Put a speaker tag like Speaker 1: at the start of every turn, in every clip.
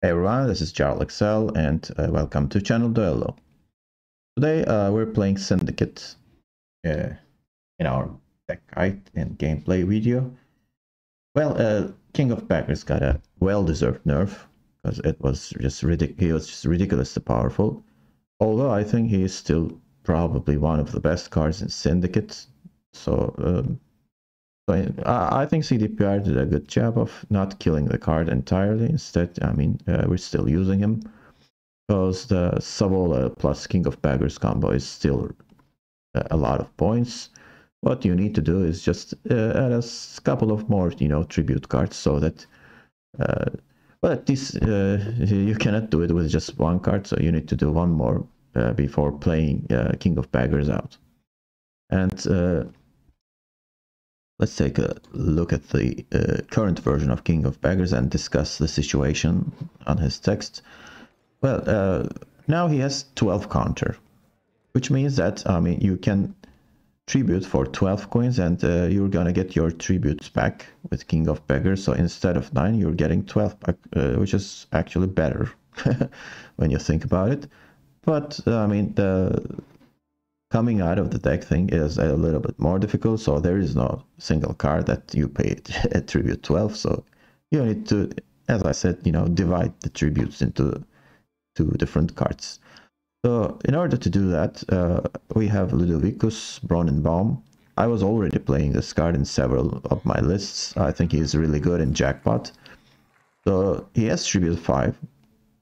Speaker 1: Hey everyone, this is Charles Excel and welcome to Channel Duello. Today we're playing Syndicate in our deck guide and gameplay video. Well, King of Baggers got a well-deserved nerf because he was just ridiculously powerful. Although I think he is still probably one of the best cards in Syndicate. So I think CDPR did a good job of not killing the card entirely. Instead, we're still using him because the Savola plus King of Baggers combo is still a lot of points. What you need to do is just add a couple of more, tribute cards so that, well, at least you cannot do it with just one card, so you need to do one more before playing King of Baggers out. And let's take a look at the current version of King of Baggers and discuss the situation on his text. Well, now he has 12 counter, which means that, you can tribute for 12 coins and you're gonna get your tributes back with King of Beggars. So instead of 9, you're getting 12 back, which is actually better when you think about it. But, the coming out of the deck thing is a little bit more difficult, so there is no single card that you pay tribute 12. So you need to, as I said, divide the tributes into 2 different cards. So in order to do that, we have Ludovicus Bronnenbaum. I was already playing this card in several of my lists. I think he's really good in Jackpot. So he has tribute 5,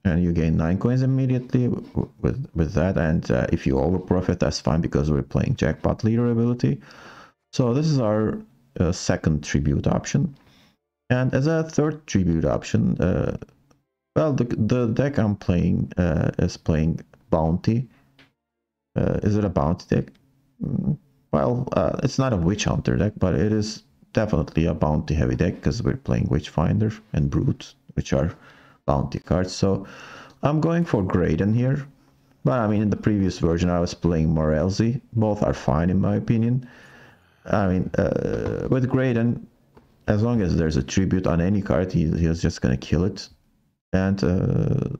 Speaker 1: and you gain 9 coins immediately with that. And if you overprofit, that's fine because we're playing Jackpot leader ability. So this is our second tribute option. And as a third tribute option, well, the deck I'm playing is playing Bounty. Is it a Bounty deck? Well, it's not a Witch Hunter deck, but it is definitely a Bounty heavy deck because we're playing Witchfinder and Brute, which are Bounty cards. So I'm going for Graydon here. But in the previous version I was playing Morelzi. Both are fine in my opinion. With Graydon, as long as there's a tribute on any card, he's just gonna kill it. And the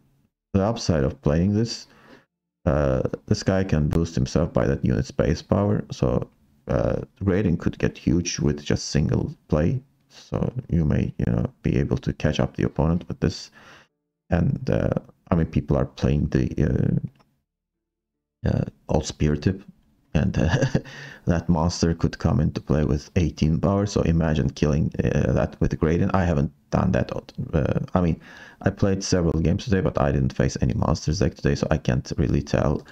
Speaker 1: upside of playing this guy can boost himself by that unit's base power, so Graydon could get huge with just single play. So you may be able to catch up the opponent with this. And people are playing the old spear tip, and that monster could come into play with 18 power. So imagine killing that with Graydon. I haven't done that. I played several games today, but I didn't face any monsters deck today, so I can't really tell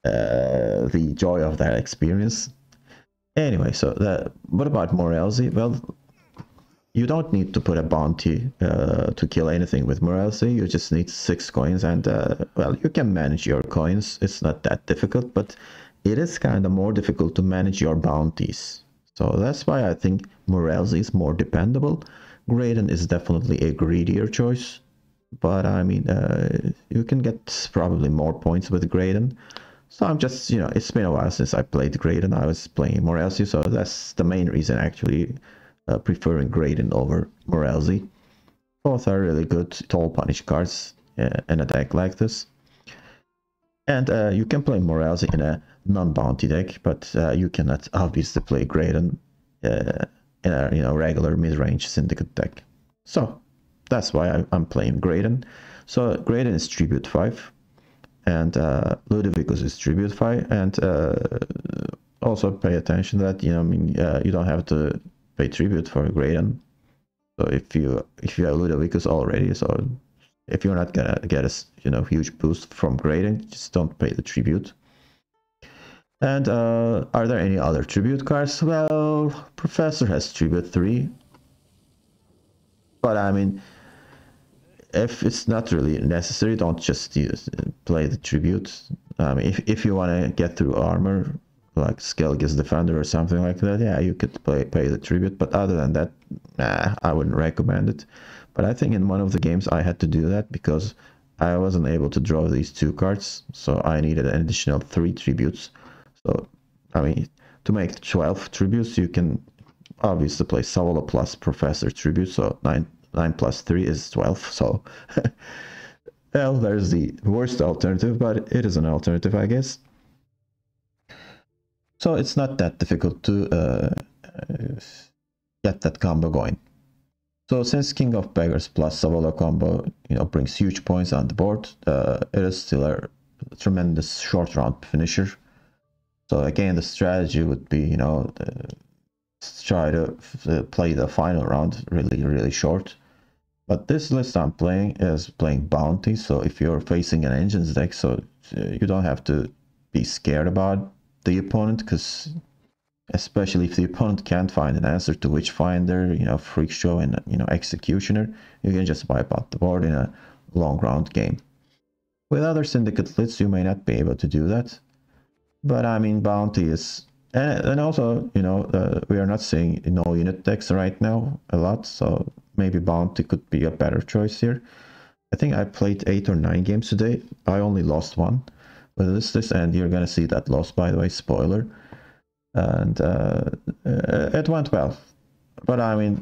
Speaker 1: the joy of that experience. Anyway, so what about Morelzi? Well, you don't need to put a bounty to kill anything with Morelzi. You just need 6 coins, and well, you can manage your coins. It's not that difficult, but it is kind of more difficult to manage your bounties. So that's why I think Morelzi is more dependable. Graydon is definitely a greedier choice, but you can get probably more points with Graydon. So I'm just, it's been a while since I played Graydon. I was playing Morelzi, so that's the main reason actually preferring Graydon over Morelzi. Both are really good toll punish cards in a deck like this. And you can play Morelzi in a non-bounty deck, but you cannot obviously play Graydon in a regular mid-range Syndicate deck. So that's why I'm playing Graydon. So Graydon is tribute 5, and Ludovicus is tribute 5, and also pay attention that you don't have to pay tribute for Graydon. So if you have Ludovicus already, so if you're not gonna get a huge boost from Graydon, just don't pay the tribute. And are there any other tribute cards? Well, Professor has tribute 3, but if it's not really necessary, don't just play the tribute. If you want to get through armor, like Skellig's Defender or something like that, yeah, you could pay the tribute, but other than that, I wouldn't recommend it. But I think in one of the games I had to do that because I wasn't able to draw these 2 cards, so I needed an additional 3 tributes. So, to make 12 tributes, you can obviously play Savola plus Professor tribute, so 9 9 plus 3 is 12, so well, there's the worst alternative, but it is an alternative, I guess. So it's not that difficult to get that combo going. So since King of Beggars plus Savola combo, brings huge points on the board, it is still a tremendous short round finisher. So again, the strategy would be, try to play the final round really short. But this list I'm playing is playing Bounty, so if you're facing an Engines deck, so you don't have to be scared about the opponent, because especially if the opponent can't find an answer to Witchfinder, Freak Show, and Executioner, you can just wipe out the board in a long round game. With other Syndicate lists, you may not be able to do that, but I mean, Bounty is, and also, we are not seeing no unit decks right now a lot, so maybe Bounty could be a better choice here. I think I played 8 or 9 games today. I only lost one with this, and you're gonna see that loss, by the way, spoiler. And it went well. But I mean,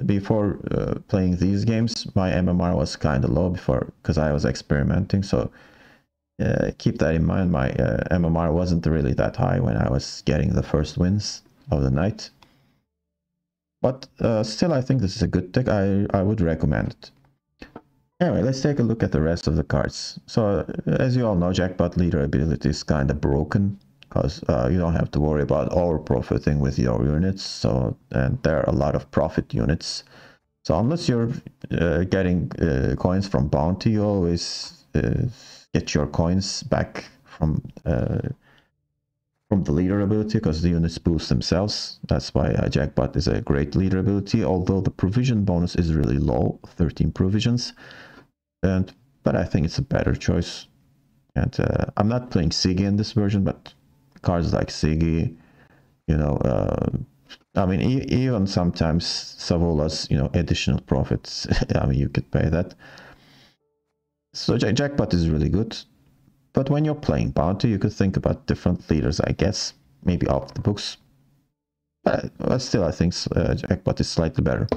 Speaker 1: before playing these games, my MMR was kind of low before, because I was experimenting, so keep that in mind. My MMR wasn't really that high when I was getting the first wins of the night. But still, I think this is a good deck. I would recommend it. Anyway, let's take a look at the rest of the cards. So, as you all know, Jackpot leader ability is kind of broken, because you don't have to worry about over-profiting with your units. So, and there are a lot of profit units. So unless you're getting coins from Bounty, you always get your coins back from the leader ability, because the units boost themselves. That's why Jackpot is a great leader ability, although the provision bonus is really low, 13 provisions. But I think it's a better choice. And I'm not playing Siggy in this version, but cards like Siggy, I mean, even sometimes Savola's, additional profits, I mean, you could pay that. So Jackpot is really good. But when you're playing Bounty, you could think about different leaders, I guess. Maybe off the books. But still, I think Jackpot is slightly better.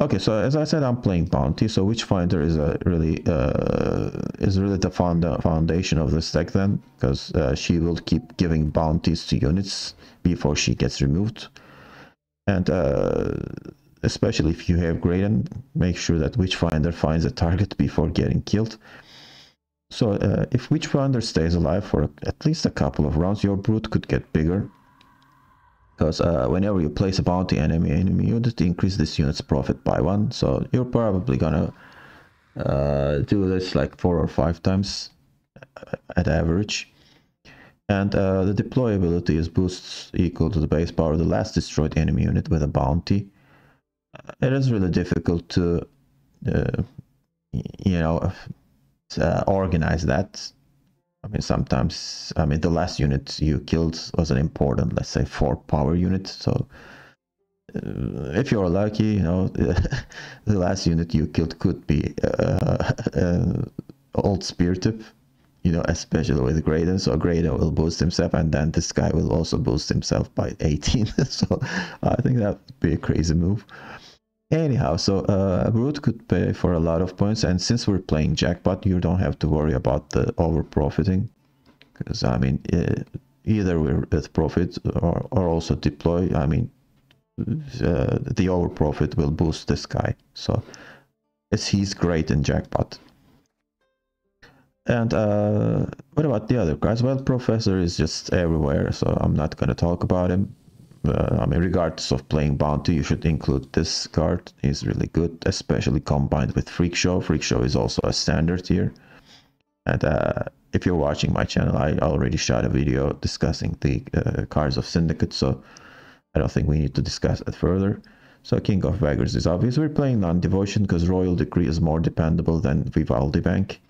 Speaker 1: Okay, so as I said, I'm playing Bounty. So Witchfinder is really the foundation of this deck then, because she will keep giving bounties to units before she gets removed. And especially if you have Graydon, make sure that Witchfinder finds a target before getting killed. So if Witchfinder stays alive for at least a couple of rounds, your Brute could get bigger. Because whenever you place a bounty enemy unit, increase this unit's profit by 1. So you're probably gonna do this like 4 or 5 times at average. And the deployability is boosts equal to the base power of the last destroyed enemy unit with a bounty. It is really difficult to, organize that. I mean, sometimes, the last unit you killed was an important, let's say, 4 power unit. So if you're lucky, the last unit you killed could be old spear tip, especially with Graydon. So Graydon will boost himself, and then this guy will also boost himself by 18. So I think that would be a crazy move. Anyhow, so Brute could pay for a lot of points, and since we're playing Jackpot, you don't have to worry about the over-profiting, because, either we're with profit or also deploy, the over-profit will boost this guy, so he's great in Jackpot. And what about the other cards? Well, Professor is just everywhere, so I'm not going to talk about him. Regardless of playing Bounty, you should include this card. He's really good, especially combined with Freak Show. Freak Show is also a standard here. And if you're watching my channel, I already shot a video discussing the cards of Syndicate, so I don't think we need to discuss it further. So King of Beggars is obvious. We're playing Non-Devotion because Royal Decree is more dependable than Vivaldi Bank.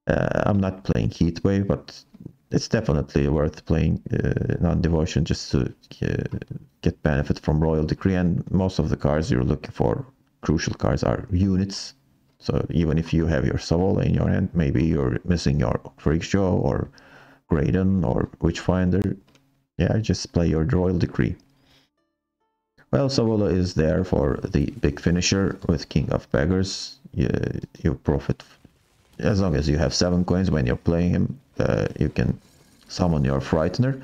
Speaker 1: I'm not playing Heatwave, but it's definitely worth playing Non-Devotion just to get benefit from Royal Decree, and most of the cards you're looking for, crucial cards, are units. So even if you have your Savola in your hand, maybe you're missing your Freak Show or Graydon or Witchfinder, yeah, just play your Royal Decree. Well, Savola is there for the big finisher with King of Beggars. You profit as long as you have 7 coins when you're playing him. You can summon your Frightener,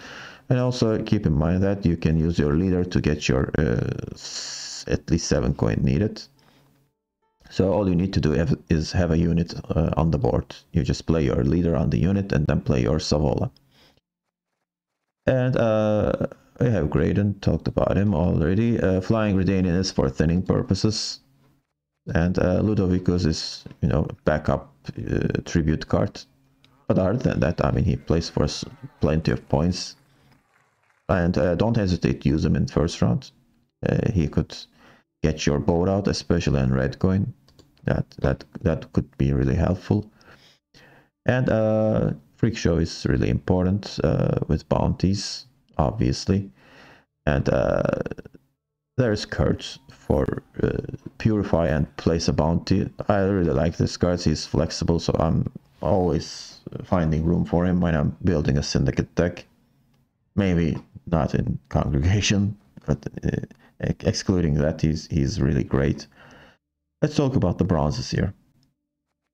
Speaker 1: and also keep in mind that you can use your leader to get your at least 7 coin needed. So all you need to do is have a unit on the board. You just play your leader on the unit and then play your Savola. And I have Graydon, talked about him already. Flying Redanian is for thinning purposes. And Ludovicus is, backup tribute card. But other than that, I mean, he plays for plenty of points. And don't hesitate to use him in first round. He could get your boat out, especially in red coin. That could be really helpful. And Freak Show is really important with bounties, obviously. And there's cards for Purify and place a bounty. I really like this card. He's flexible, so I'm always finding room for him when I'm building a syndicate deck. Maybe not in Congregation, but excluding that, he's really great. Let's talk about the bronzes here.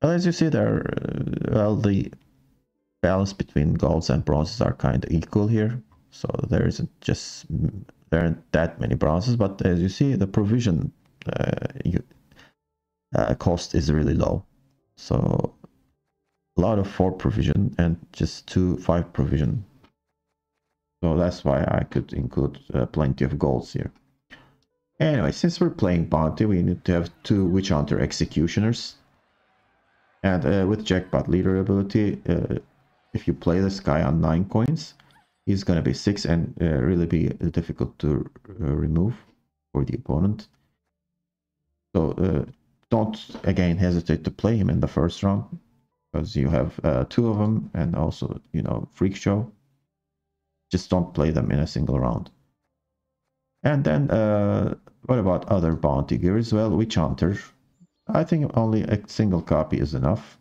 Speaker 1: Well, as you see there, the balance between golds and bronzes are kind of equal here. So there aren't that many bronzes, but as you see, the provision cost is really low. So a lot of 4 provision and just 5 provision. So that's why I could include plenty of golds here. Anyway, since we're playing bounty, we need to have 2 Witch Hunter Executioners. And with Jackpot Leader ability, if you play this guy on 9 coins, he's gonna be 6 and really be difficult to remove for the opponent. So don't again hesitate to play him in the first round, because you have 2 of them, and also Freak Show. Just don't play them in a single round. And then what about other bounty gears? Well, Witch Hunter, I think only a single copy is enough,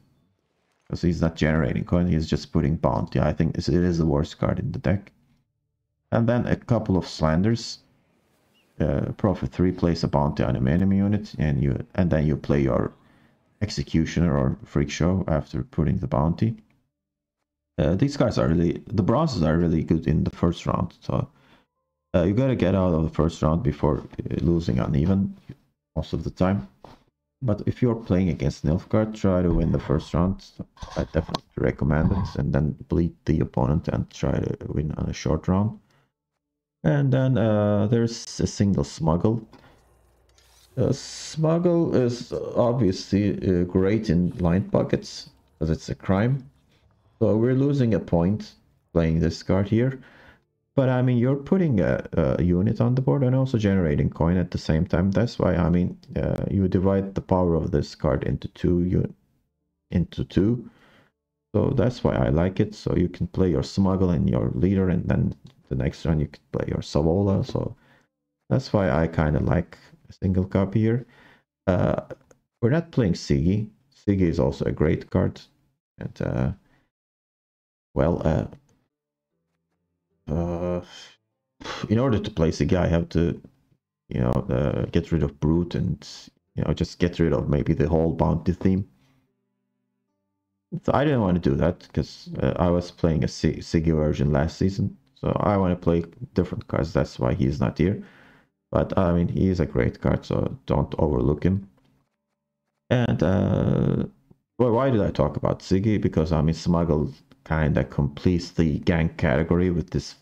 Speaker 1: because he's not generating coin, he's just putting bounty. I think it is the worst card in the deck. And then a couple of Slanders. Profit 3, place a bounty on an enemy unit, and then you play your Executioner or Freak Show after putting the bounty. These cards are the bronzes are really good in the first round, so you gotta get out of the first round before losing uneven most of the time. But if you're playing against Nilfgaard, try to win the first round. So I definitely recommend it, and then bleed the opponent and try to win on a short round. And then there's a single Smuggle. Smuggle is obviously great in line pockets, because it's a crime. So we're losing a point playing this card here. But I mean, you're putting a unit on the board and also generating coin at the same time. That's why, I mean, you divide the power of this card into two. So that's why I like it. So you can play your Smuggle and your leader, and then the next round you can play your Savola. So that's why I kind of like a single copy here. We're not playing Siggy. Siggy is also a great card. And in order to play Siggy, I have to, get rid of Brute and, just get rid of maybe the whole bounty theme. So I didn't want to do that, because I was playing a Siggy version last season. So I want to play different cards. That's why he's not here. But I mean, he is a great card, so don't overlook him. And well, why did I talk about Siggy? Because I mean, Smuggle kind of completes the gank category with this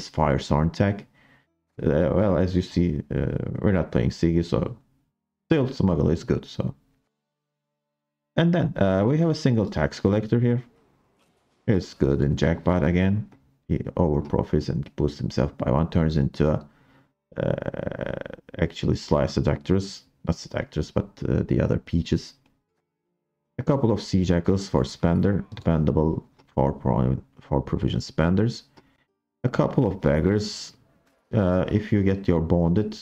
Speaker 1: Fire Sorn tag. Well, as you see, we're not playing Siggy, so still Smuggle is good. So, and then we have a single tax collector here. It's good in Jackpot again. He overprofits and boosts himself by 1, turns into a actually Sly Seductress, not Seductress, but the other Peaches. A couple of Sea Jackals for Spender, dependable for provision spenders. A couple of Beggars. If you get your Bonded,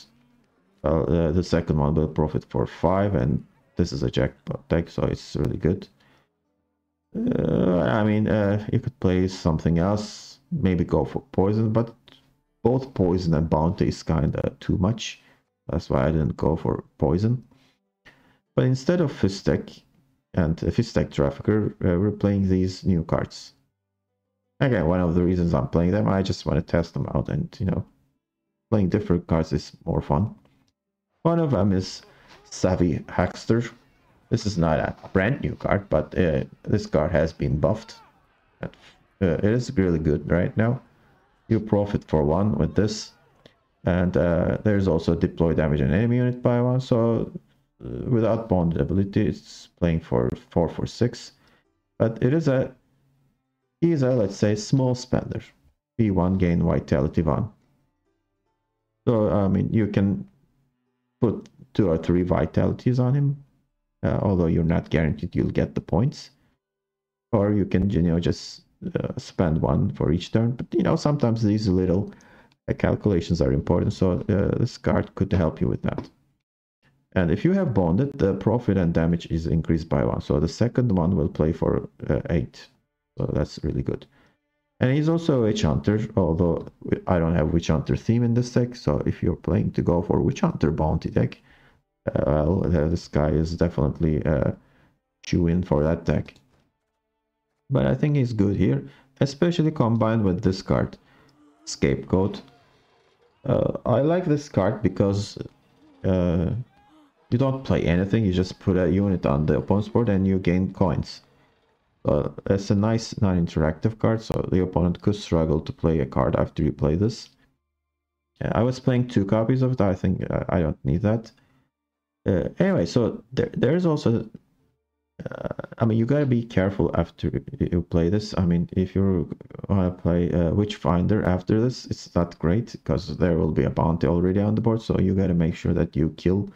Speaker 1: the second one will profit for 5, and this is a Jackpot deck, so it's really good. I mean, you could play something else, maybe go for Poison, but both Poison and Bounty is kind of too much. That's why I didn't go for poison. But instead of Fistek and Fistek Trafficker, we're playing these new cards. Again, one of the reasons I'm playing them, I just want to test them out, and you know, playing different cards is more fun. One of them is Savvy Hackster. This is not a brand new card, but this card has been buffed. It is really good right now. You profit for 1 with this, and there's also deploy damage an enemy unit by 1. So without bonded ability, it's playing for 4 for 6. But he's a, let's say, small spender. P1 gain vitality 1. So I mean, you can put 2 or 3 vitalities on him, although you're not guaranteed you'll get the points. Or you can, you know, just spend 1 for each turn. But you know, sometimes these little calculations are important, so this card could help you with that. And if you have bonded, the profit and damage is increased by 1. So the second one will play for 8. So that's really good. And he's also a Witch Hunter, although I don't have Witch Hunter theme in this deck. So if you're playing to go for Witch Hunter bounty deck, well, this guy is definitely a shoe-in for that deck. But I think he's good here, especially combined with this card, Scapegoat. I like this card because you don't play anything, you just put a unit on the opponent's board and you gain coins. It's a nice non-interactive card, so the opponent could struggle to play a card after you play this. I was playing 2 copies of it. I think I don't need that. Anyway, so there's also... I mean, you gotta be careful after you play this. I mean, if you want to play Witchfinder after this, it's not great, because there will be a bounty already on the board, so you gotta make sure that you kill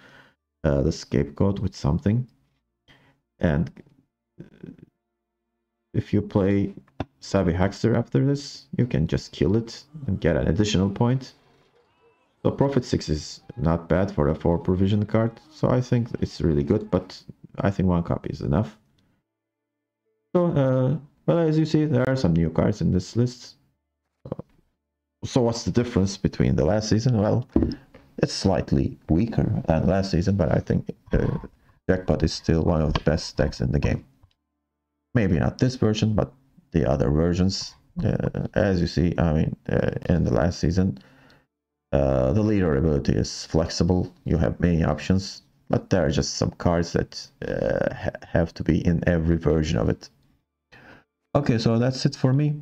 Speaker 1: the Scapegoat with something. And if you play Savvy Hackster after this, you can just kill it and get an additional point. So Profit 6 is not bad for a 4 provision card, so I think it's really good, but I think 1 copy is enough. So, well, as you see, there are some new cards in this list. So what's the difference between the last season? Well, it's slightly weaker than last season, but I think Jackpot is still one of the best decks in the game. Maybe not this version, but the other versions. As you see, I mean, in the last season, the leader ability is flexible. You have many options, but there are just some cards that have to be in every version of it. Okay, so that's it for me,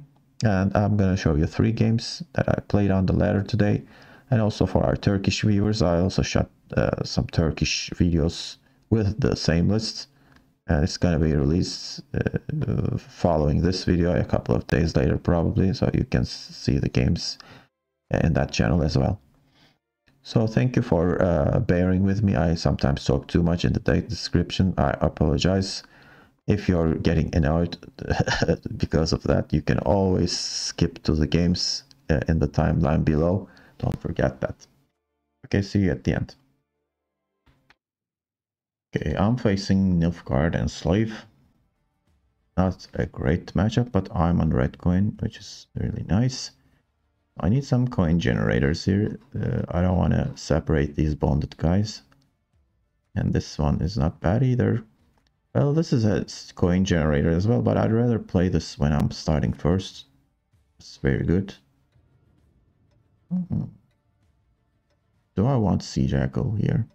Speaker 1: and I'm gonna show you 3 games that I played on the ladder today. And also for our Turkish viewers, I also shot some Turkish videos with the same list, and it's gonna be released following this video a couple of days later probably, so you can see the games in that channel as well. So thank you for bearing with me. I sometimes talk too much in the description. I apologize. If you're getting annoyed because of that, you can always skip to the games in the timeline below. Don't forget that. Okay, see you at the end. Okay, I'm facing Nilfgaard and Enslave. Not a great matchup, but I'm on red coin, which is really nice. I need some coin generators here. I don't want to separate these bonded guys. And this one is not bad either. Well, this is a coin generator as well, but I'd rather play this when I'm starting first. It's very good. Do I want Sea Jackal here?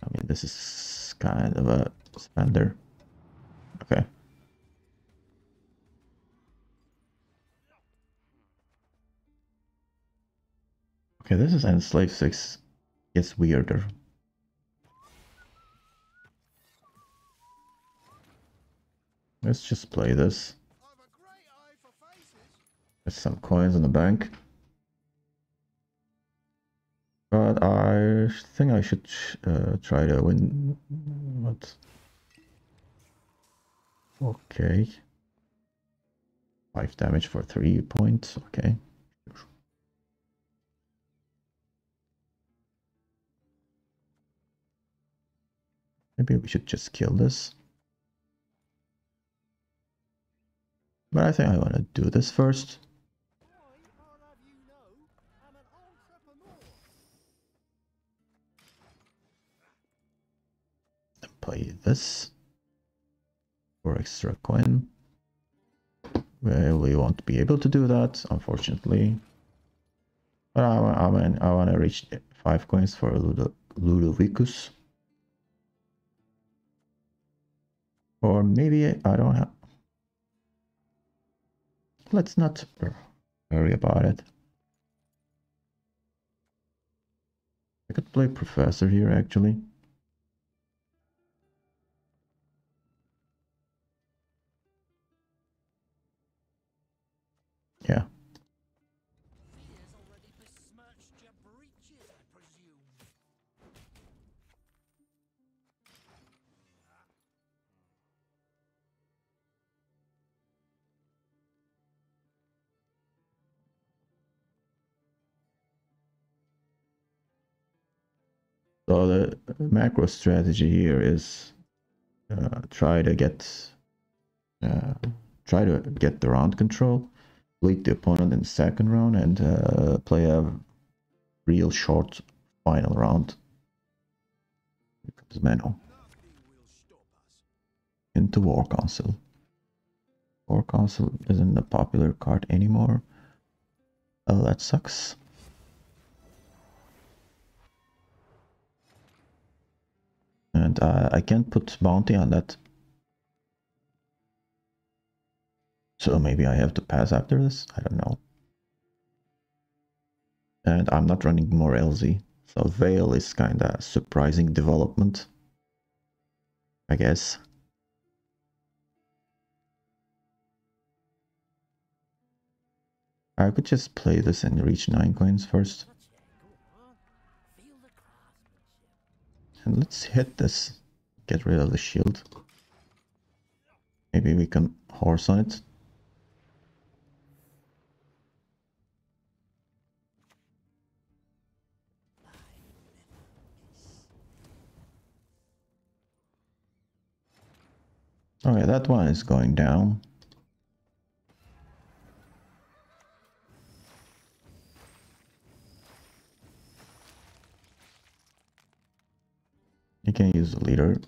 Speaker 1: I mean, this is kind of a spender. Okay. Okay, this is Enslave 6. It's weirder. Let's just play this. There's some coins in the bank. But I think I should try to win. What? Okay. 5 damage for 3 points. Okay. Maybe we should just kill this. But I think I want to do this first. play this for extra coin. Well, we won't be able to do that, unfortunately. But I want to reach 5 coins for Ludovicus. Or maybe I don't have... Let's not worry about it. I could play Professor here, actually. Yeah. So the macro strategy here is try to get the round control, bleed the opponent in the second round, and play a real short final round. Here comes Menno into War Council. War Council isn't a popular card anymore. Oh, that sucks. And I can't put bounty on that. So maybe I have to pass after this? I don't know. And I'm not running more LZ. So Veil is kinda surprising development, I guess. I could just play this and reach 9 coins first. And let's hit this. Get rid of the shield. Maybe we can horse on it. Okay, that one is going down. You can use the leader.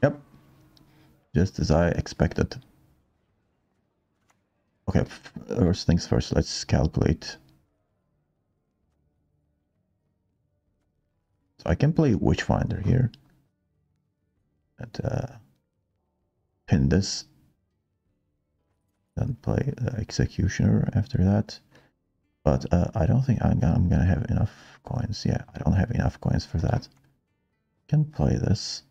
Speaker 1: Yep, just as I expected. Okay, first things first, let's calculate. So I can play Witchfinder here. And pin this. Then play Executioner after that. But I don't think I'm gonna have enough coins. Yeah, I don't have enough coins for that. Can play this.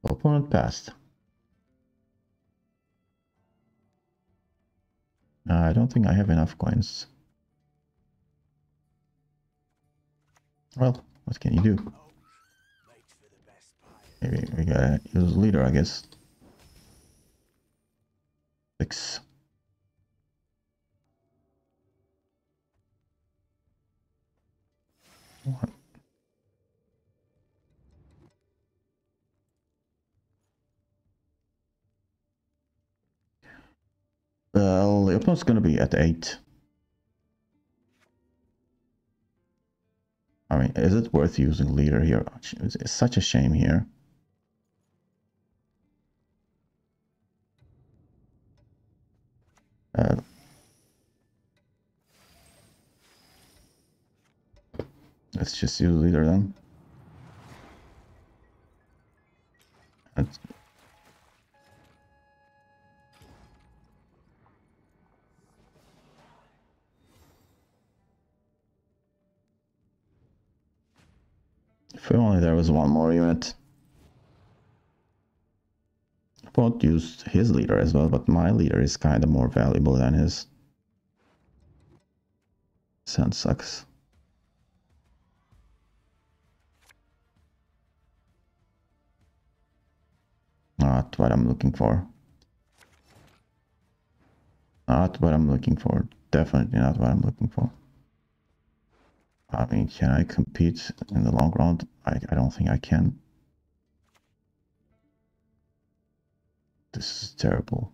Speaker 1: Opponent passed. I don't think I have enough coins. Well, what can you do? Maybe we gotta use leader, I guess. 6. What? Well, the opponent's gonna be at 8. I mean, is it worth using leader here? It's such a shame here. Let's just use leader then. If only there was one more unit. Both used his leader as well, but my leader is kind of more valuable than his. Sun sucks. Not what I'm looking for. Not what I'm looking for. Definitely not what I'm looking for. I mean, can I compete in the long run? I don't think I can. This is terrible.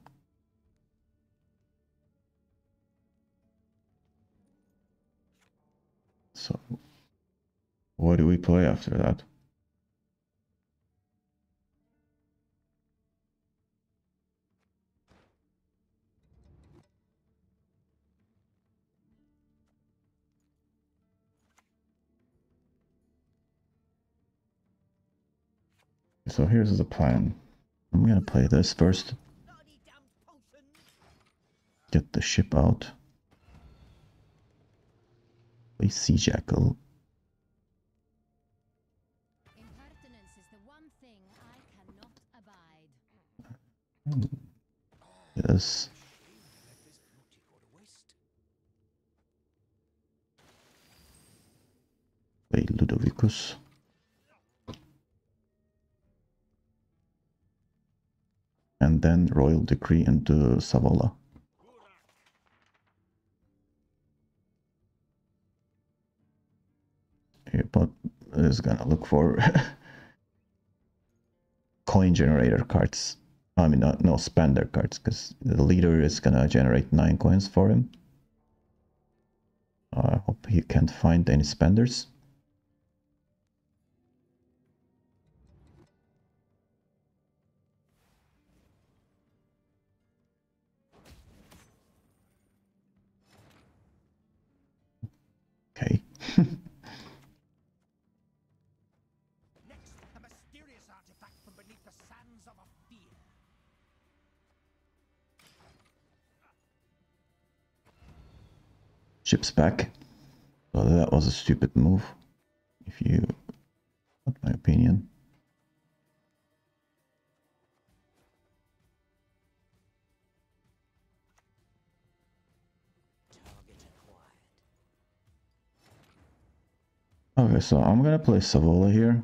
Speaker 1: So, what do we play after that? So here's the plan. I'm gonna play this first. Get the ship out. Play Sea Jackal.
Speaker 2: Impertinence is the one thing I cannot abide.
Speaker 1: Yes. Play Ludovicus. And then Royal Decree into Savola. But is gonna look for coin generator cards. I mean, no spender cards, because the leader is gonna generate 9 coins for him. I hope he can't find any spenders. Okay.
Speaker 3: Next, a mysterious artifact from beneath the sands of a fear.
Speaker 1: Ship's back. So that was a stupid move, if you want my opinion. Okay, so I'm gonna play Savola here.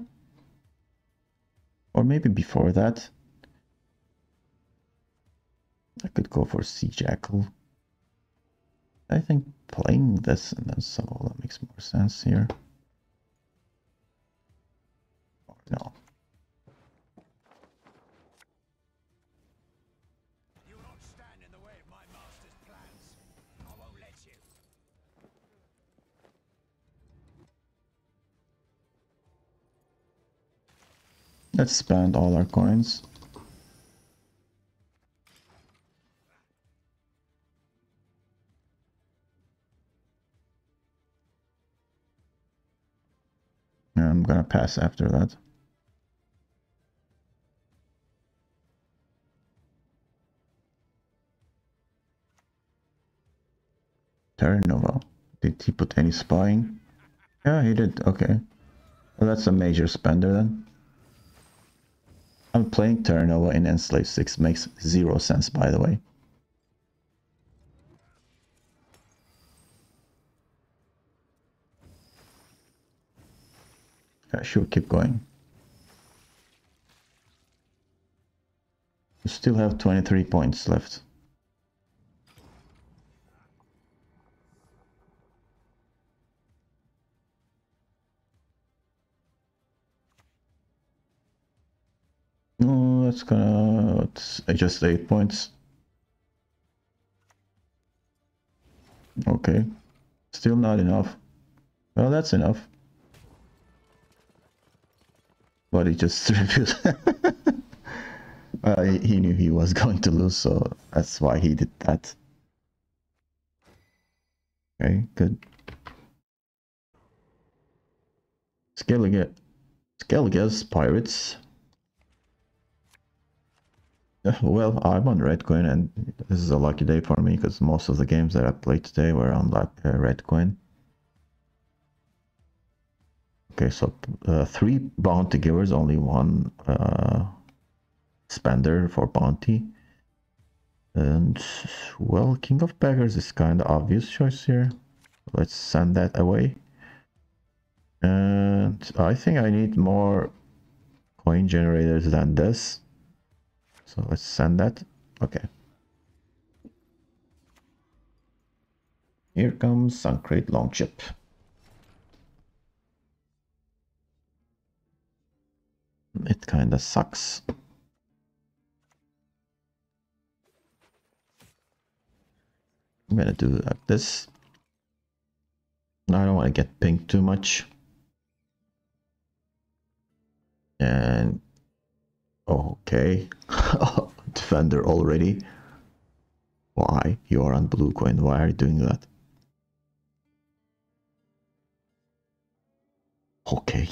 Speaker 1: Or maybe before that. I could go for Sea Jackal. I think playing this and then Savola makes more sense here. Or no.
Speaker 3: You will not stand in the way of my master's plans. I won't let you.
Speaker 1: Let's spend all our coins. And I'm gonna pass after that. Terra Nova. Did he put any spying? Yeah, he did. Okay. Well, that's a major spender then. I'm playing Terra Nova in Enslave 6. Makes 0 sense, by the way. I should keep going. You still have 23 points left. No, that's gonna... It's just 8 points. Okay. Still not enough. Well, that's enough. But he just refused. He knew he was going to lose, so that's why he did that. Okay, good. Skellige's Pirates. Well, I'm on red coin, and this is a lucky day for me because most of the games that I played today were on red coin. Okay, so 3 bounty givers, only 1 spender for bounty. And, well, King of Beggars is kind of obvious choice here. Let's send that away. And I think I need more coin generators than this. So let's send that. Okay. Here comes Suncrate Longship. It kinda sucks. I'm gonna do like this. I don't want to get pinged too much. And okay. Defender already. Why? You are on blue coin. Why are you doing that? Okay.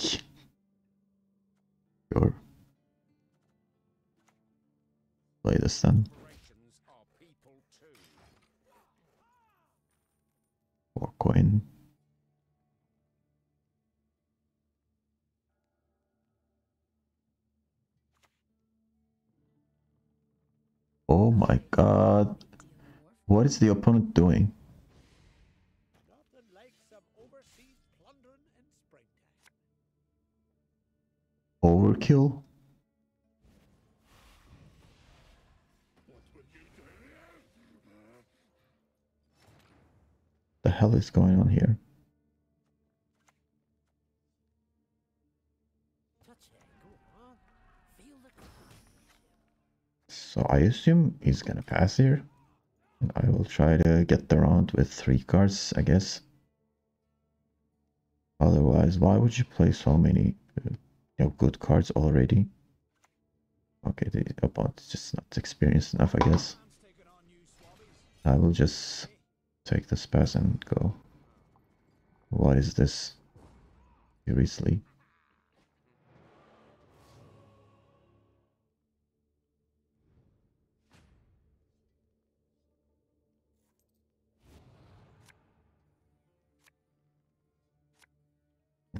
Speaker 1: Sure. Play this then.
Speaker 3: Corporations are people too.
Speaker 1: 4 coin. Oh my god. What is the opponent doing?
Speaker 3: Nothing like some overseas plundering in springtime.
Speaker 1: Overkill? The hell is going on here?
Speaker 3: Touch it, go on. Feel the
Speaker 1: So I assume he's gonna pass here. And I will try to get the round with 3 cards, I guess. Otherwise, why would you play so many good cards already? Okay, the opponent's just not experienced enough, I guess. I will just take this pass and go. What is this? Seriously?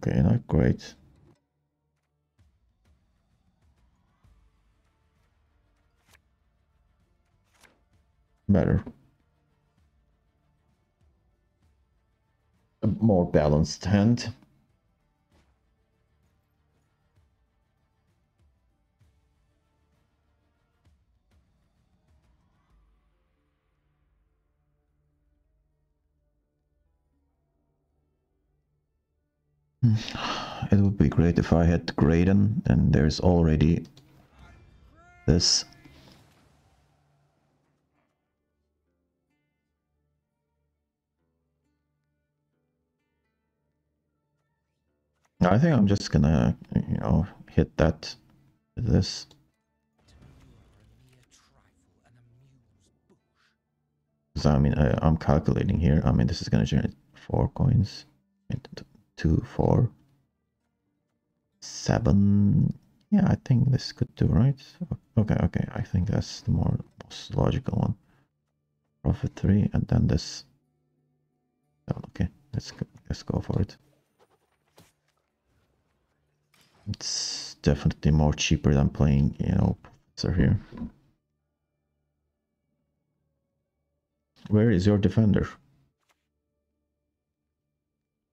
Speaker 1: Okay, not great. Better. A more balanced hand. It would be great if I had Graydon, and there's already this. I think I'm just gonna, hit that with this. So, I mean, I'm calculating here. I mean, this is gonna generate 4 coins. 2, 4, 7. Yeah, I think this could do, right? Okay, okay. I think that's the most logical one. Profit 3, and then this. Oh, okay, let's go for it. It's definitely more cheaper than playing, Professor here. Where is your defender?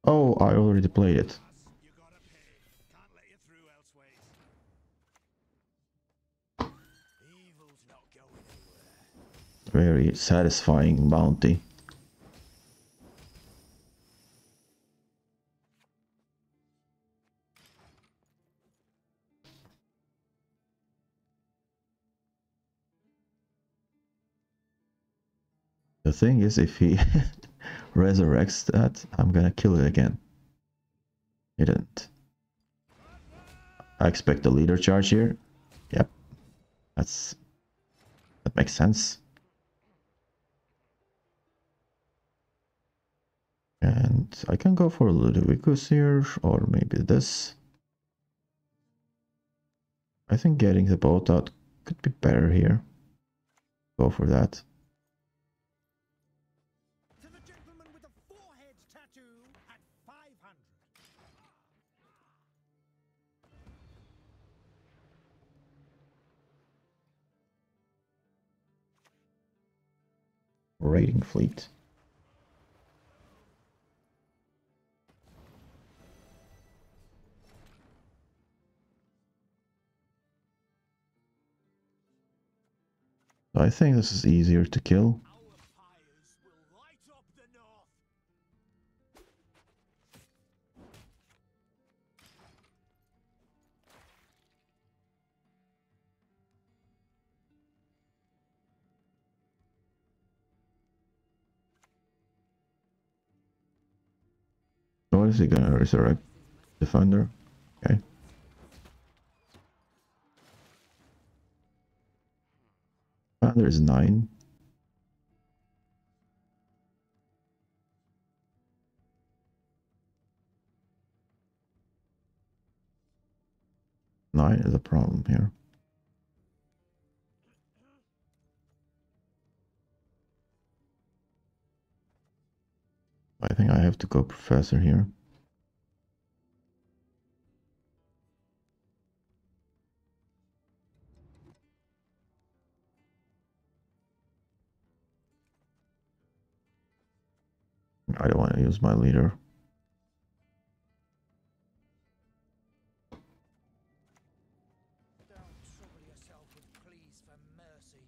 Speaker 1: Oh, I already played it.
Speaker 3: You gotta pay. Can't let you through elsewise. Evil's not going anywhere.
Speaker 1: Very satisfying bounty. The thing is, if he resurrects that, I'm gonna kill it again. He didn't. I expect a leader charge here. Yep. That makes sense. And I can go for Ludovicus here, or maybe this. I think getting the boat out could be better here. Go for that.
Speaker 3: To the gentleman with the forehead tattoo at 500.
Speaker 1: Raiding fleet. So I think this is easier to kill.
Speaker 3: Our pyres will light up the north.
Speaker 1: Or is he gonna resurrect the Thunder? Okay. There's 9. Nine is a problem here. I think I have to go Professor here. I don't want to use my leader.
Speaker 3: Don't trouble yourself with pleas for mercy.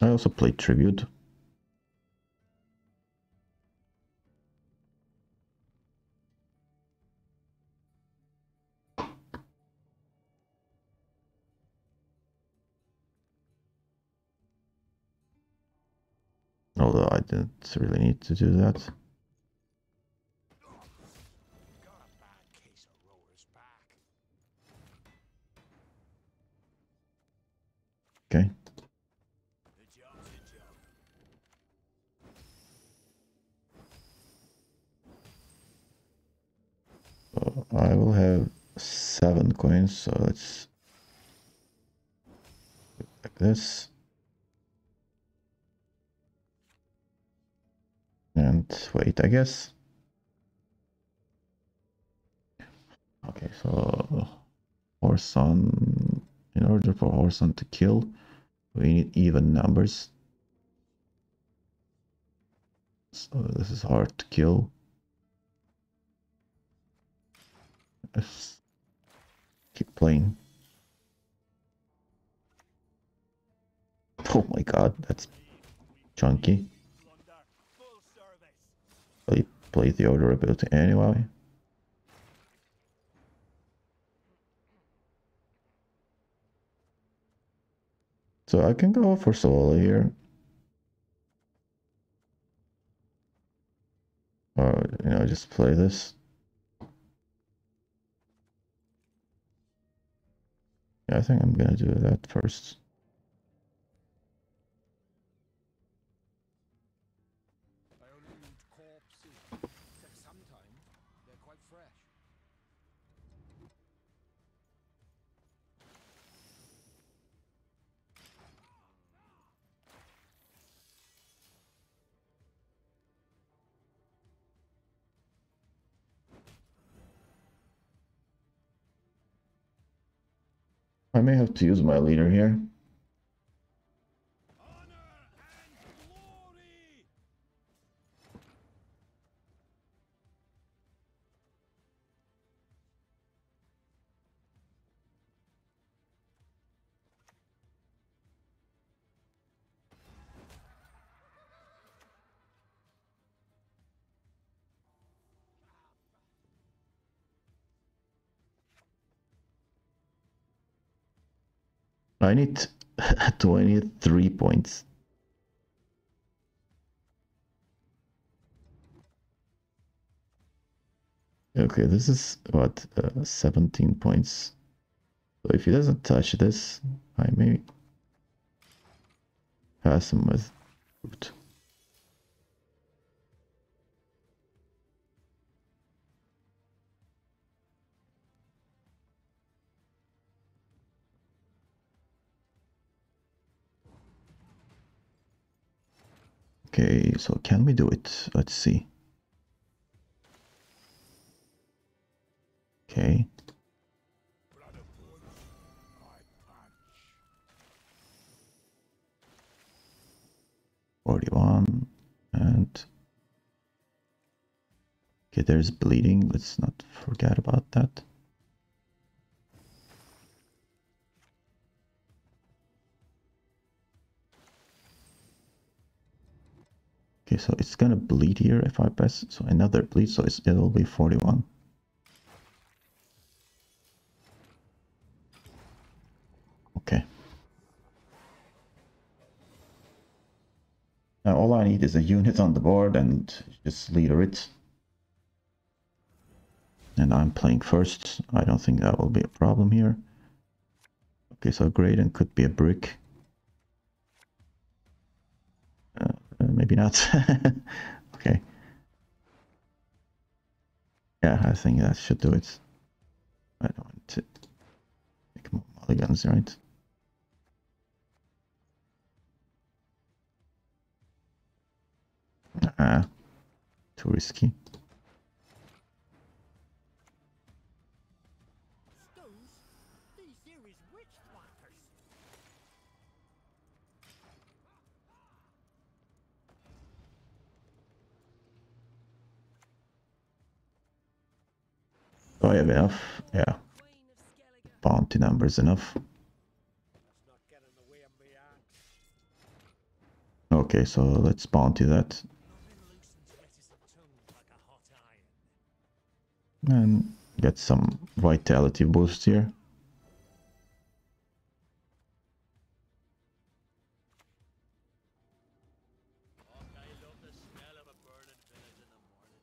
Speaker 1: I also played Tribute. Although I didn't really need to do that.
Speaker 3: Got a bad case of rower's back.
Speaker 1: Okay.
Speaker 3: The job's a job.
Speaker 1: So I will have 7 coins, so let's do it like this. And wait, I guess. Okay, so Horson, in order for Horson to kill, we need even numbers. So this is hard to kill. Let's keep playing. Oh my god, that's chunky.
Speaker 3: Plunder. Full service.
Speaker 1: Play the order ability anyway. So I can go for solo here. Or, just play this. Yeah, I think I'm gonna do that first.
Speaker 3: I only loot corpses. Takes some time. They're quite fresh.
Speaker 1: I may have to use my leader here.
Speaker 3: Honor and glory.
Speaker 1: I need 23 points. Okay, this is what, 17 points. So if he doesn't touch this, I may pass him with root. Okay, so can we do it? Let's see. Okay.
Speaker 3: Brother punch. I punch.
Speaker 1: 41 and Okay, there's bleeding. Let's not forget about that. Okay, so it's gonna bleed here if I press. So another bleed, so it'll be 41. Okay. Now all I need is a unit on the board and just leader it. And I'm playing first. I don't think that will be a problem here. Okay, so Graydon could be a brick. Maybe not. Okay. Yeah, I think that should do it. I don't want to make more mulligans, right? Too risky.
Speaker 3: Stones? These here is witch thwackers.
Speaker 1: Do I have enough? Yeah. Bounty numbers enough.
Speaker 3: Let's not get in the way of me axe.
Speaker 1: Okay, so let's bounty that.
Speaker 3: Nothing loosens reticent tongues like a hot iron.
Speaker 1: And get some vitality boost here.
Speaker 3: I love the smell of a burning village in the morning.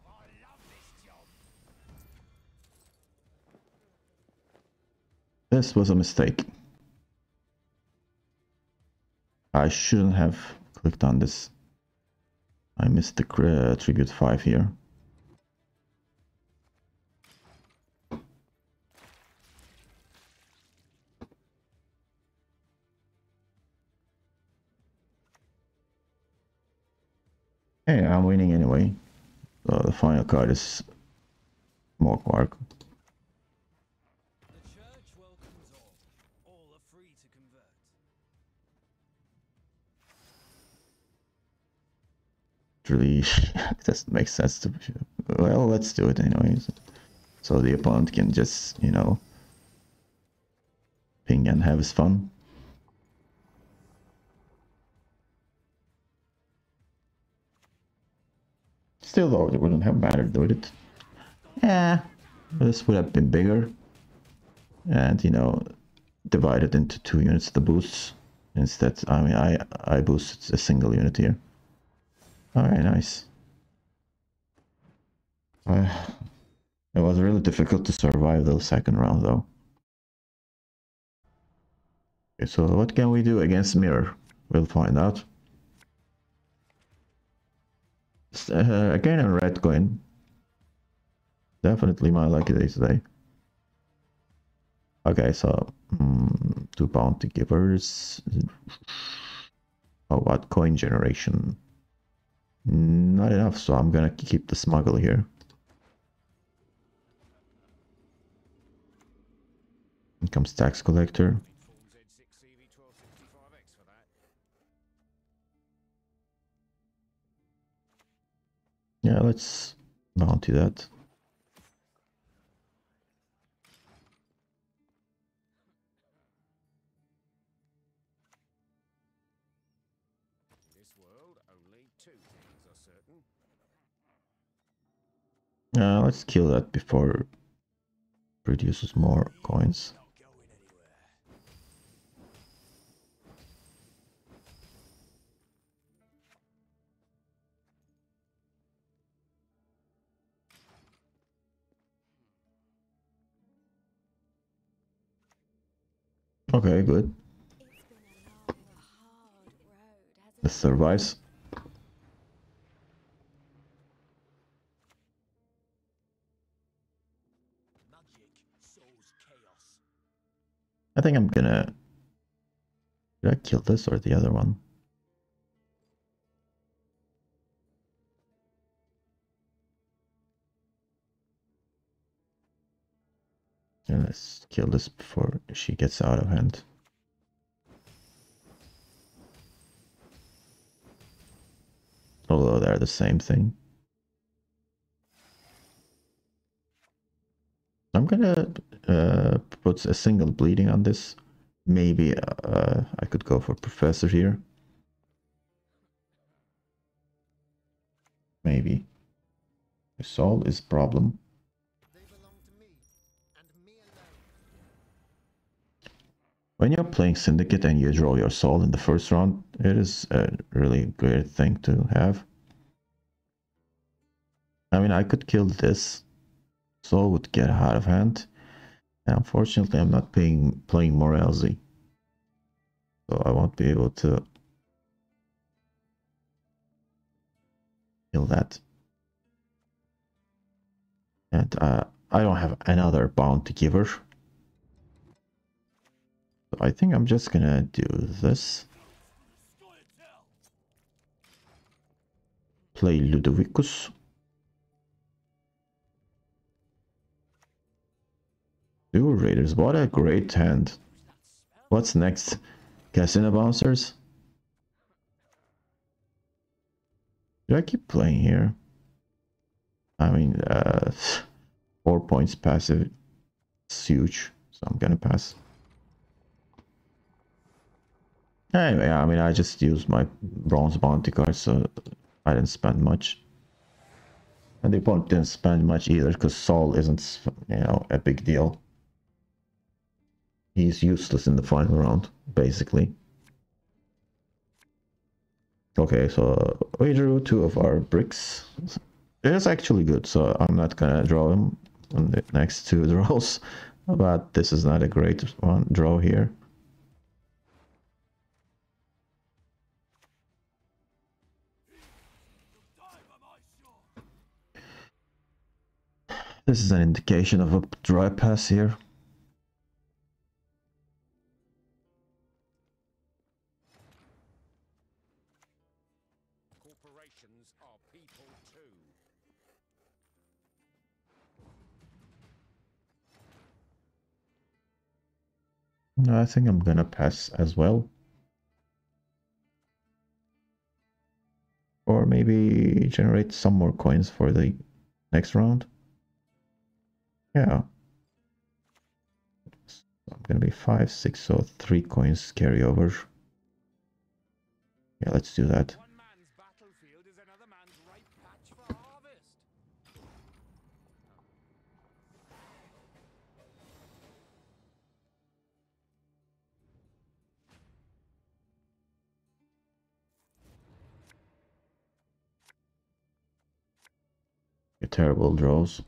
Speaker 3: I love this job.
Speaker 1: This was a mistake. I shouldn't have clicked on this. I missed the tribute 5 here. Hey, I'm winning anyway. So the final card is more quark.
Speaker 3: The church welcomes all. All are free to convert.
Speaker 1: It really doesn't make sense to... Well, let's do it anyways. So the opponent can just, you know, ping and have his fun. Still though, it wouldn't have mattered, would it? Yeah, this would have been bigger. And, you know, divided into 2 units the boosts. Instead, I mean, I boosted a single unit here. Alright, nice. It was really difficult to survive the second round though. Okay, so what can we do against Mirror? We'll find out. Again a red coin. Definitely my lucky day today. Okay, so 2 bounty givers. Oh, what coin generation? Not enough, so I'm gonna keep the smuggle here. Here comes tax collector. Yeah, let's bounty that.
Speaker 3: This world, only 2 things are certain.
Speaker 1: Let's kill that before it produces more coins.
Speaker 3: Not going anywhere.
Speaker 1: Okay, good.
Speaker 2: It's been a long, hard road, hasn't
Speaker 1: This survives.
Speaker 3: Magic sows chaos.
Speaker 1: I think I'm gonna... Did I kill this or the other one? And let's kill this before she gets out of hand. Although they're the same thing. I'm gonna put a single bleeding on this. Maybe I could go for Professor here. Maybe. Soul is problem.
Speaker 3: They belong to me, and me alone.
Speaker 1: When you're playing Syndicate and you draw your soul in the first round, it is a really great thing to have. I mean, I could kill this. Soul would get out of hand. And unfortunately, I'm not playing Morelzi. So I won't be able to kill that. And I don't have another bounty giver. So I think I'm just gonna do this. Play Ludovicus. Dual Raiders, what a great hand. What's next? Casino Bouncers? Do I keep playing here? I mean, 4 points passive. It's huge, so I'm gonna pass. Anyway, I mean, I just used my bronze bounty card, so I didn't spend much. And the opponent didn't spend much either, because Saul isn't, you know, a big deal. He's useless in the final round, basically. Okay, so we drew 2 of our bricks. It is actually good, so I'm not gonna draw him on the next 2 draws. But this is not a great one draw here. This is an indication of a dry pass here.
Speaker 3: Corporations are people too.
Speaker 1: I think I'm gonna pass as well. Or maybe generate some more coins for the next round. Yeah. So I'm gonna be 5, 6, so 3 coins carry over. Yeah, let's do that.
Speaker 3: One man's battlefield is another man's ripe patch for harvest.
Speaker 1: Terrible draws.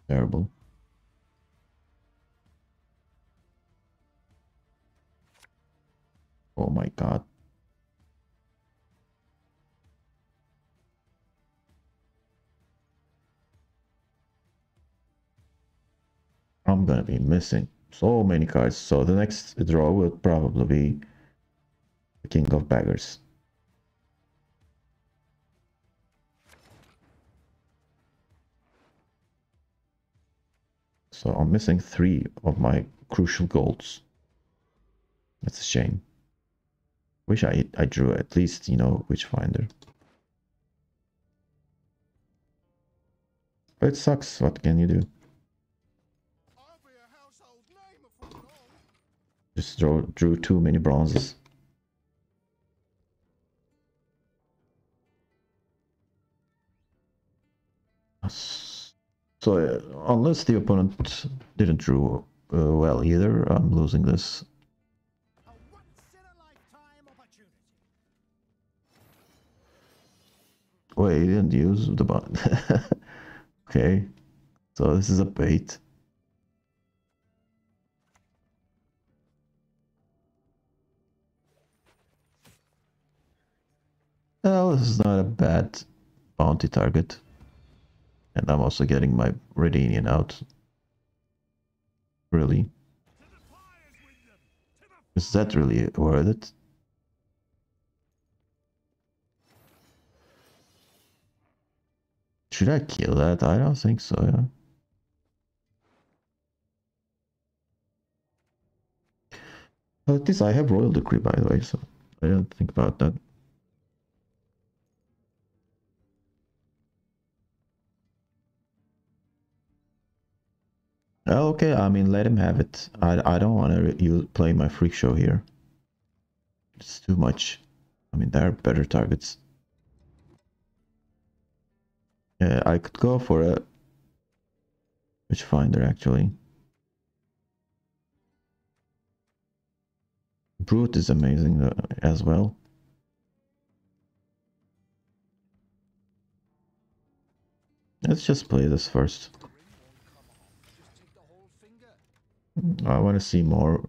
Speaker 1: Terrible. Oh my god. I'm gonna be missing so many cards. So the next draw will probably be the King of Beggars. So I'm missing 3 of my crucial golds. That's a shame. Wish I drew at least, you know, Witchfinder. But it sucks. What can you do?
Speaker 3: I'll be a household name before long.
Speaker 1: Just drew too many bronzes. So unless the opponent didn't draw well either, I'm losing this.
Speaker 3: A once-in-a-lifetime opportunity.
Speaker 1: Wait, he didn't use the button. Okay, so this is a bait. Well, this is not a bad bounty target. And I'm also getting my Redanian out. Really? Is that really worth it? Should I kill that? I don't think so, yeah. At least I have Royal Decree, by the way, so I didn't think about that. Okay, I mean, let him have it. I don't want to play my freak show here. It's too much. I mean, there are better targets. Yeah, I could go for a Witchfinder, actually. Brute is amazing as well. Let's just play this first. I want to see more.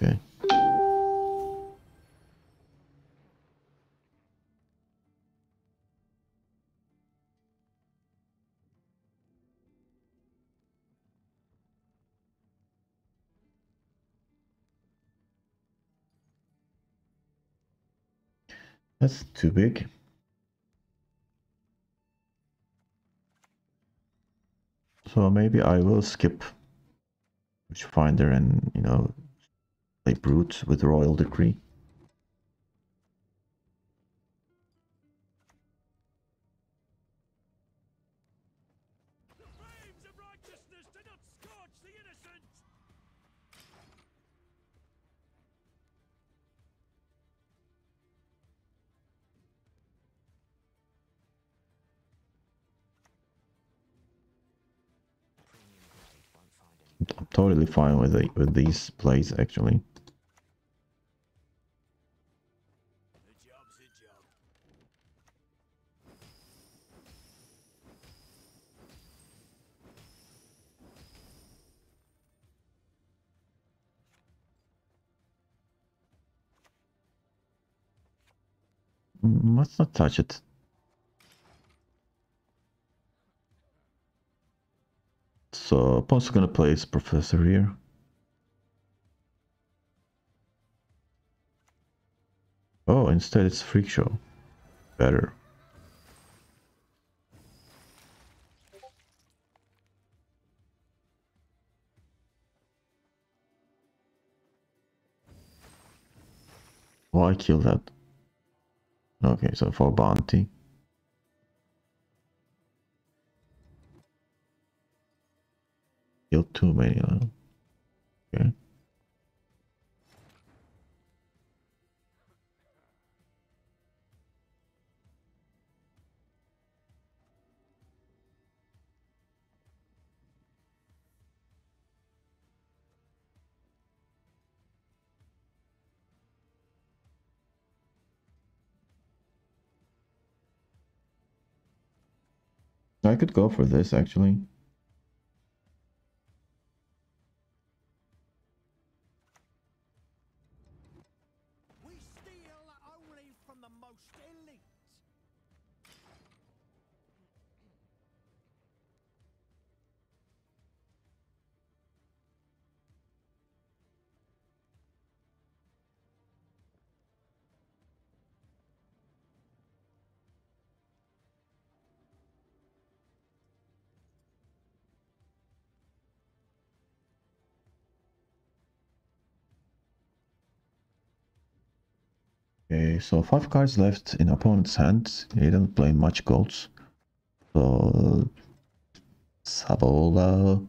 Speaker 1: Okay. That's too big. So maybe I will skip Witchfinder and, you know, play Brute with Royal Decree.
Speaker 3: The flames of righteousness do not scorch the innocent!
Speaker 1: I'm totally fine with these plays, actually.
Speaker 3: The job's a job.
Speaker 1: Let's not touch it. So opponent's gonna play his Professor here. Oh, instead it's Freak Show. Better. Why kill that? Okay, so for bounty. Kill too many. Okay. I could go for this, actually.
Speaker 3: We steal only from the most elite.
Speaker 1: Okay, so 5 cards left in opponent's hand. He didn't play much golds. So Sabola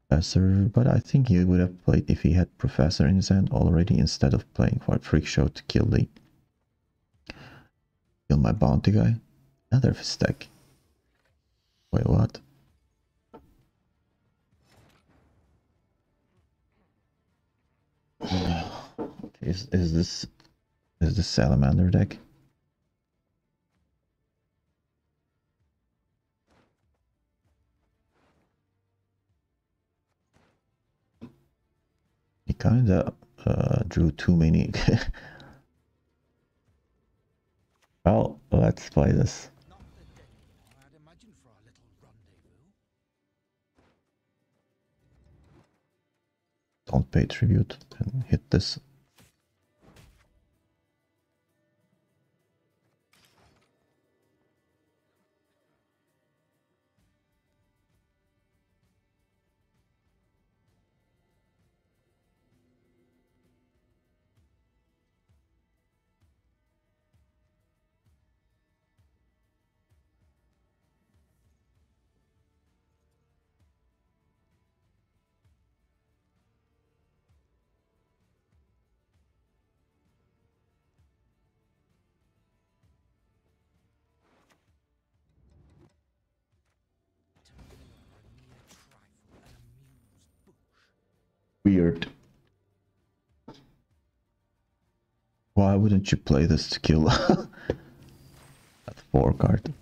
Speaker 1: Professor, but I think he would have played if he had Professor in his hand already instead of playing for Freak Show to kill my bounty guy. Another stack. Wait, what? Okay, is this Salamander deck? He kinda drew too many. Well, let's play this.
Speaker 3: Not the dead I'd imagine for a little rendezvous.
Speaker 1: Don't pay tribute and hit this. weird. Why wouldn't you play this to kill that 4 card?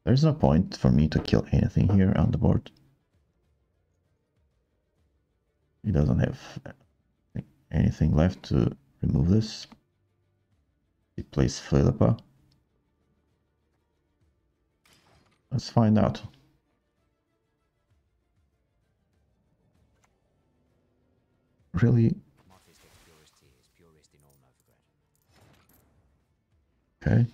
Speaker 1: There's no point for me to kill anything here on the board. He doesn't have anything left to remove this. He plays Philippa. Let's find out. Really? Okay.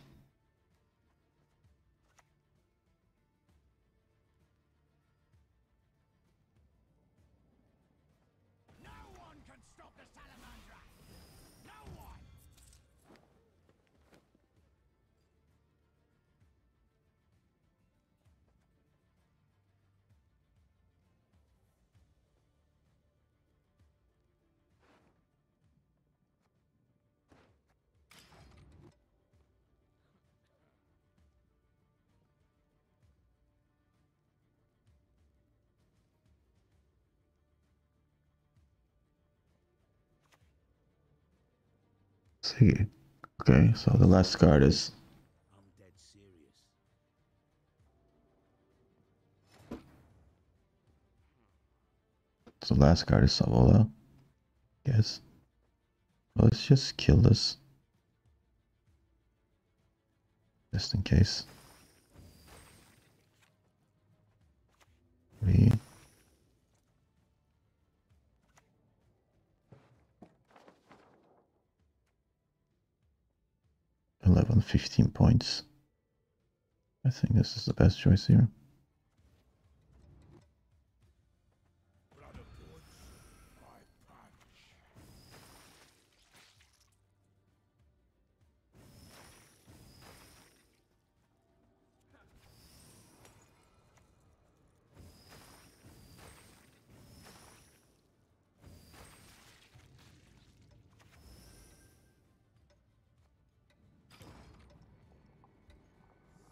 Speaker 1: See. Okay, so the last card is
Speaker 3: I'm dead serious.
Speaker 1: the last card is Savola. Yes. Let's just kill this. Just in case. 3. 11, 15 points. I think this is the best choice here.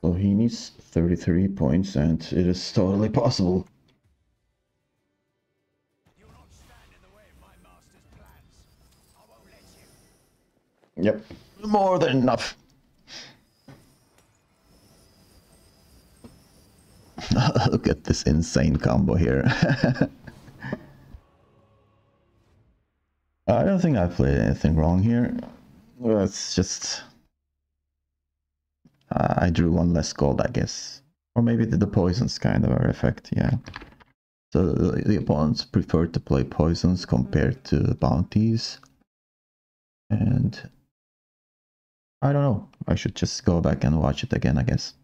Speaker 1: So he needs 33 points and it is totally possible.
Speaker 3: You will not stand in the way of my master's plans. I won't let you.
Speaker 1: Yep, more than enough. Look at this insane combo here. I don't think I played anything wrong here. Well, it's just... I drew 1 less gold, I guess. Or maybe the poisons kind of effect, yeah. So the opponents prefer to play poisons compared to bounties. And I don't know, I should just go back and watch it again, I guess.